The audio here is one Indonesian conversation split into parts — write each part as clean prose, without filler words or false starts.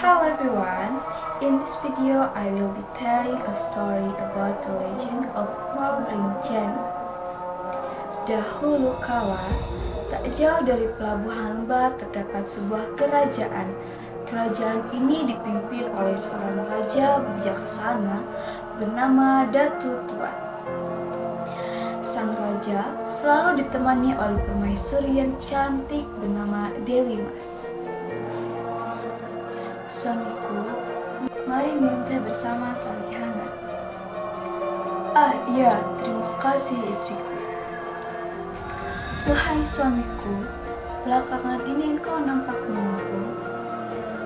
Hello everyone, in this video I will be telling a story about the legend of Mount Rinjani. Dahulu kala, tak jauh dari pelabuhan Lembah terdapat sebuah kerajaan. Kerajaan ini dipimpin oleh seorang raja bijaksana bernama Datu Tuan. Sang raja selalu ditemani oleh permaisuri yang cantik bernama Dewi Mas. Suamiku, mari minum teh bersama saling hangat. Ah iya, terima kasih istriku. Wahai suamiku, belakangan ini engkau nampak murung.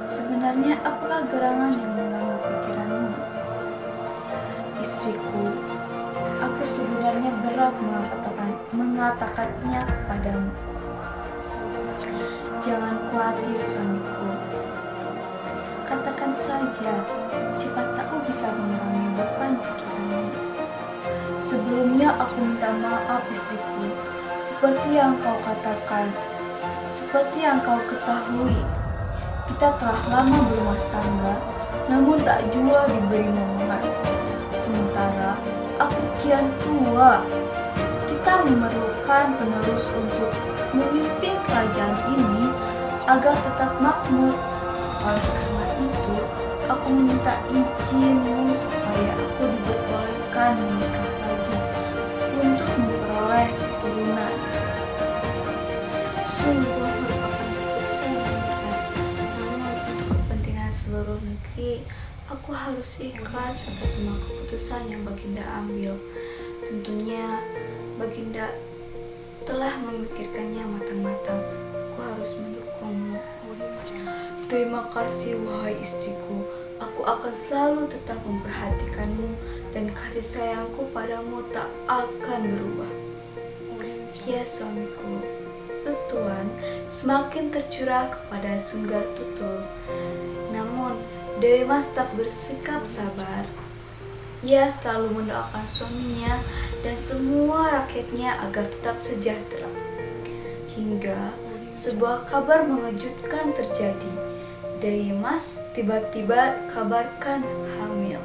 Sebenarnya apakah gerangan yang mengganggu pikiranmu? Istriku, aku sebenarnya berat mengatakannya kepadamu. Jangan khawatir suamiku. Katakan saja, cepat aku bisa mengurangi beban pikiranmu. Sebelumnya aku minta maaf istriku, seperti yang kau katakan, seperti yang kau ketahui. Kita telah lama berumah tangga, namun tak jua diberi momongan. Sementara aku kian tua, kita memerlukan penerus untuk memimpin kerajaan ini agar tetap makmur. Oleh karena itu, aku meminta izinmu supaya aku diperbolehkan menikah lagi untuk memperoleh keturunan. Sungguh merupakan keputusan yang berat, namun untuk kepentingan seluruh negeri, aku harus ikhlas atas semua keputusan yang Baginda ambil. Tentunya, Baginda telah memikirkannya matang-matang. Aku harus mendukungmu. Terima kasih wahai istriku, aku akan selalu tetap memperhatikanmu dan kasih sayangku padamu tak akan berubah. Ya suamiku, Tutuan semakin tercurah kepada Sunggar Tutul. Namun Dewi Mas tetap bersikap sabar. Ia selalu mendoakan suaminya dan semua rakyatnya agar tetap sejahtera. Hingga sebuah kabar mengejutkan terjadi. Dewi Mas tiba-tiba kabarkan hamil.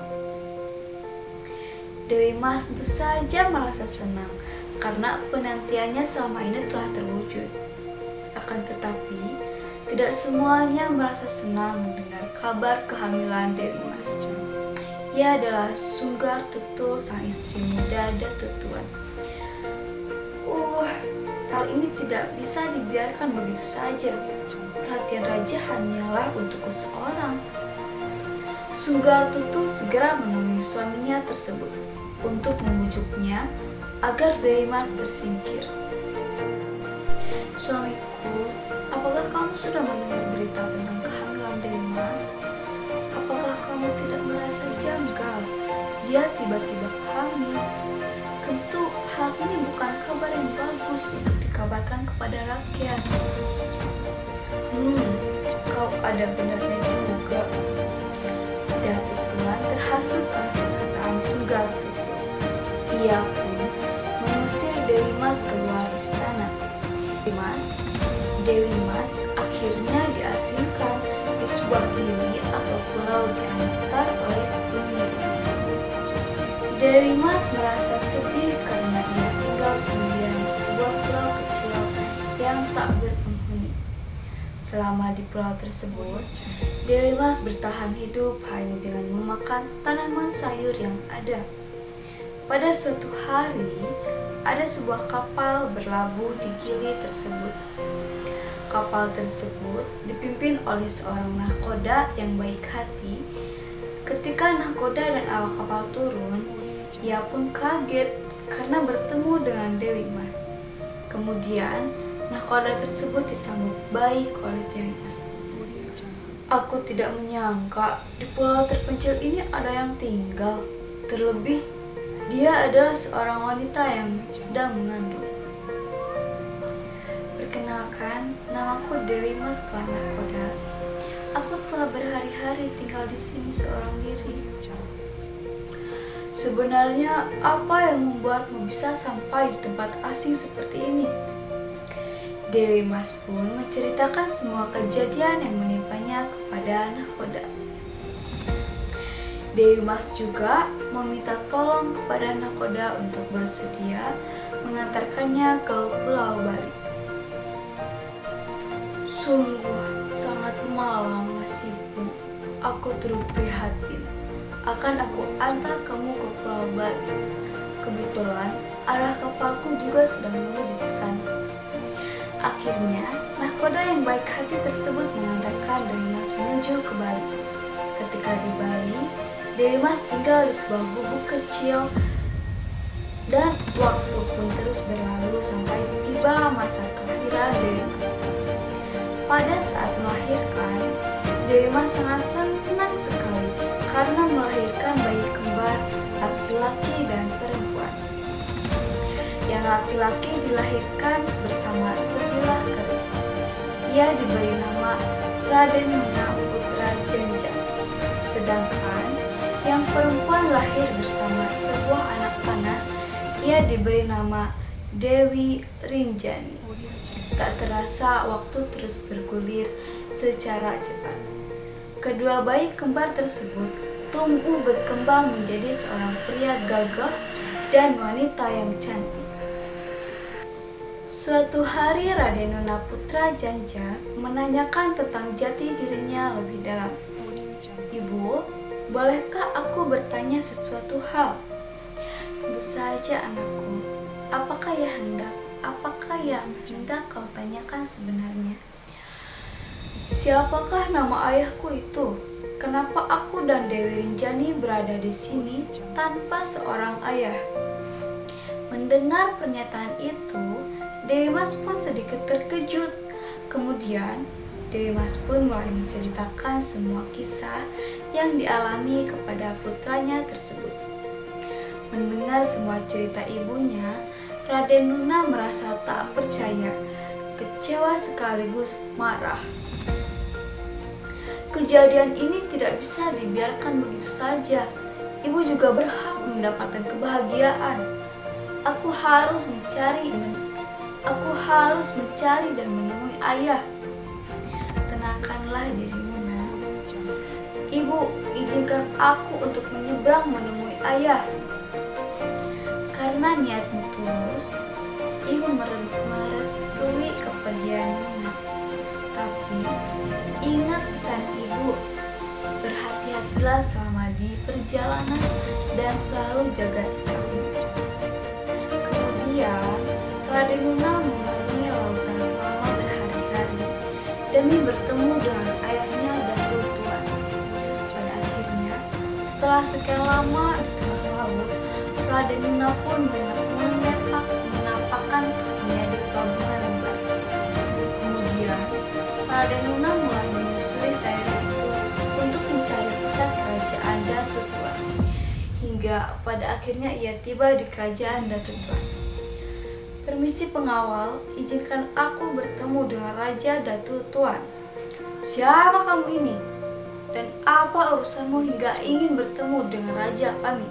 Dewi Mas tentu saja merasa senang karena penantiannya selama ini telah terwujud. Akan tetapi, tidak semuanya merasa senang mendengar kabar kehamilan Dewi Mas. Ia adalah Sunggar Tutul, sang istri muda Datu Tuan. Hal ini tidak bisa dibiarkan begitu saja. Perhatian raja hanyalah untuk seorang. Sunggar Tutul segera menemui suaminya tersebut untuk membujuknya agar Dewi Mas tersingkir. Suamiku, apakah kamu sudah mendengar berita tentang kehamilan Dewi Mas? Apakah kamu tidak merasa janggal? Dia tiba-tiba hamil. Tentu hal ini bukan kabar yang bagus untuk dikabarkan kepada rakyat. Kau ada benarnya juga. Datu Tuan terhasut oleh perkataan Sunggar Tutul. Ia pun mengusir Dewi Mas keluar istana. Dewi Mas akhirnya diasingkan di sebuah gili atau pulau diantar oleh penyihir. Dewi Mas merasa sedih karena ia tinggal sendirian di sebuah pulau kecil yang tak berpenghuni. Selama di pulau tersebut, Dewi Mas bertahan hidup hanya dengan memakan tanaman sayur yang ada. Pada suatu hari, ada sebuah kapal berlabuh di gili tersebut. Kapal tersebut dipimpin oleh seorang nahkoda yang baik hati. Ketika nahkoda dan awak kapal turun, ia pun kaget karena bertemu dengan Dewi Mas. Kemudian, nahkoda tersebut disambut baik oleh Dewi Mas. Aku tidak menyangka di pulau terpencil ini ada yang tinggal. Terlebih, dia adalah seorang wanita yang sedang mengandung. Perkenalkan, namaku Dewi Mas Tuan Nahkoda. Aku telah berhari-hari tinggal di sini seorang diri. Sebenarnya apa yang membuatmu bisa sampai di tempat asing seperti ini? Dewi Mas pun menceritakan semua kejadian yang menimpanya kepada kepada nahkoda. Dewi Mas juga meminta tolong kepada nahkoda untuk bersedia mengantarkannya ke Pulau Bali. Sungguh sangat malam Mas Ibu, aku turut prihatin. Akan aku antar kamu ke Pulau Bali. Kebetulan arah kapalku juga sedang menuju ke sana. Akhirnya, nahkoda yang baik hati tersebut mengantarkan Dewi Mas menuju ke Bali. Ketika di Bali, Dewi Mas tinggal di sebuah gubuk kecil dan waktu pun terus berlalu sampai tiba masa kelahiran Dewi Mas. Pada saat melahirkan, Dewi Mas sangat senang sekali karena melahirkan bayi kembar laki-laki dan perempuan. Yang laki-laki dilahirkan bersama sebilah keris. Ia diberi nama Raden Nuna Putra Janja. Sedangkan yang perempuan lahir bersama sebuah anak panah, ia diberi nama Dewi Rinjani. Tak terasa waktu terus bergulir secara cepat. Kedua bayi kembar tersebut tumbuh berkembang menjadi seorang pria gagah dan wanita yang cantik. Suatu hari Raden Nuna Putra Janja menanyakan tentang jati dirinya lebih dalam. Ibu, bolehkah aku bertanya sesuatu hal? Tentu saja anakku. Apakah yang hendak kau tanyakan sebenarnya? Siapakah nama ayahku itu? Kenapa aku dan Dewi Rinjani berada di sini tanpa seorang ayah? Mendengar pernyataan itu, Dewi Mas pun sedikit terkejut. Kemudian, Dewi Mas pun mulai menceritakan semua kisah yang dialami kepada putranya tersebut. Mendengar semua cerita ibunya, Raden Nuna merasa tak percaya, kecewa sekaligus marah. Kejadian ini tidak bisa dibiarkan begitu saja. Ibu juga berhak mendapatkan kebahagiaan. Aku harus mencari dan menemui ayah. Tenangkanlah dirimu, Nak. Ibu, izinkan aku untuk menyeberang menemui ayah. Karena niatmu tulus, ibu merestui kepergianmu. Tapi ingat pesan ibu, berhati-hatilah selama di perjalanan dan selalu jaga sikapmu. Kemudian Raden Nuna melalui lautan selama berhari-hari demi bertemu dengan ayahnya Datuk Tuan. Pada akhirnya, setelah sekian lama di tengah laut, Raden Nuna pun menapakkan kakinya di pelabuhan Lembar. Kemudian, Raden Nuna mulai menyusuri daerah itu untuk mencari pusat kerajaan Datuk Tuan. Hingga pada akhirnya ia tiba di kerajaan Datuk Tuan. Permisi pengawal, izinkan aku bertemu dengan Raja Datuk Tuan. Siapa kamu ini? Dan apa urusanmu hingga ingin bertemu dengan Raja kami?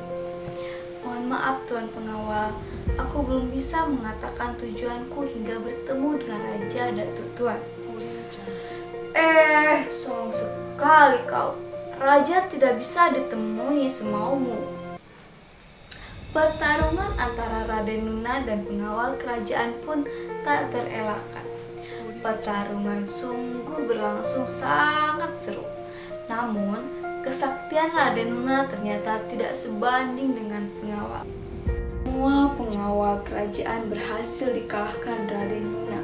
Mohon maaf Tuan Pengawal, aku belum bisa mengatakan tujuanku hingga bertemu dengan Raja Datuk Tuan. Sombong sekali kau. Raja tidak bisa ditemui semaumu. Pertarungan antara Raden Nuna dan pengawal kerajaan pun tak terelakkan. Pertarungan sungguh berlangsung sangat seru. Namun, kesaktian Raden Nuna ternyata tidak sebanding dengan pengawal. Semua pengawal kerajaan berhasil dikalahkan Raden Nuna.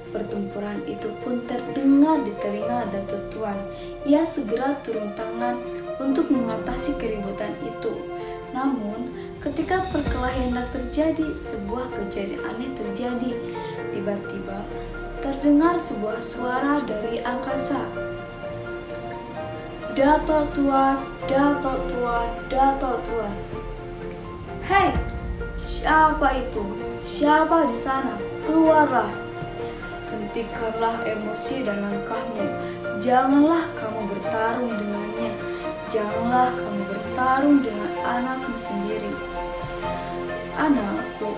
Pertempuran itu pun terdengar di telinga Datuk Tuan. Ia segera turun tangan untuk mengatasi keributan itu. Namun, ketika perkelahian hendak terjadi, sebuah kejadian aneh terjadi. Tiba-tiba, terdengar sebuah suara dari angkasa. Datuk Tuan, Datuk Tuan, Datuk Tuan. Hei, siapa itu? Siapa di sana? Keluarlah. Hentikanlah emosi dan langkahmu. Janganlah kamu bertarung dengannya. Janganlah kamu bertarung dengan anakmu sendiri. Anakku.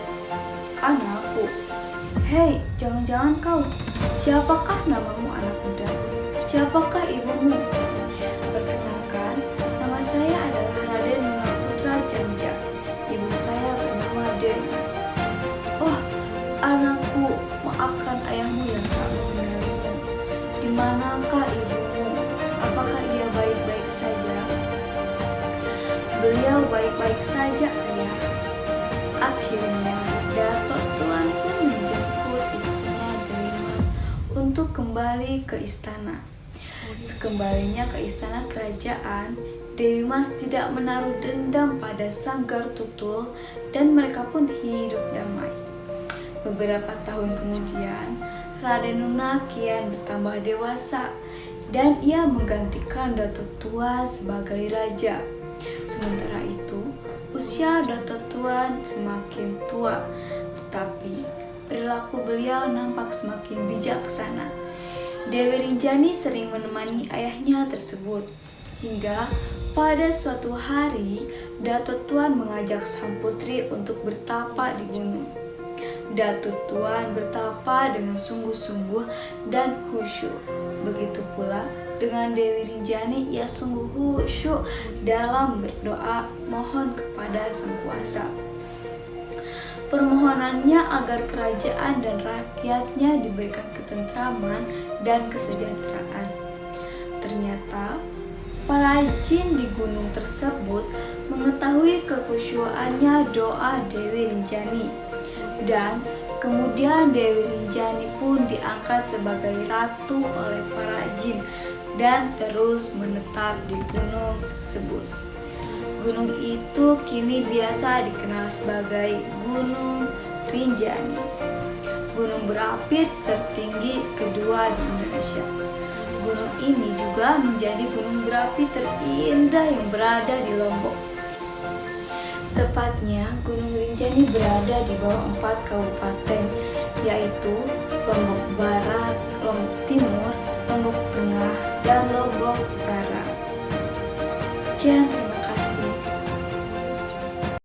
Hei, jangan-jangan kau. Siapakah namamu anak muda? Siapakah ibumu? raja kaya. Akhirnya Datuk Tuan pun menjemput istrinya Dewi Mas untuk kembali ke istana. Sekembalinya ke istana kerajaan, Dewi Mas tidak menaruh dendam pada Sang Gartutul dan mereka pun hidup damai. Beberapa tahun kemudian, Raden Nuna kian bertambah dewasa dan ia menggantikan Datuk Tuan sebagai raja. Sementara itu, usia Datuk Tuan semakin tua, tetapi perilaku beliau nampak semakin bijaksana. Dewi Rinjani sering menemani ayahnya tersebut, hingga pada suatu hari Datuk Tuan mengajak sang putri untuk bertapa di gunung. Datuk Tuan bertapa dengan sungguh-sungguh dan khusyuk. Begitu pula dengan Dewi Rinjani, ia sungguh khusyuk dalam berdoa mohon kepada Sang Kuasa. Permohonannya agar kerajaan dan rakyatnya diberikan ketentraman dan kesejahteraan. Ternyata para jin di gunung tersebut mengetahui kekhusyuannya doa Dewi Rinjani, dan kemudian Dewi Rinjani pun diangkat sebagai ratu oleh para jin dan terus menetap di gunung tersebut. Gunung itu kini biasa dikenal sebagai Gunung Rinjani, gunung berapi tertinggi kedua di Indonesia. Gunung ini juga menjadi gunung berapi terindah yang berada di Lombok. Tepatnya, Gunung Rinjani berada di bawah 4 kabupaten, yaitu Lombok Barat, Lombok Timur, Lombok Tengah, dan Lombok Utara. Sekian, terima kasih.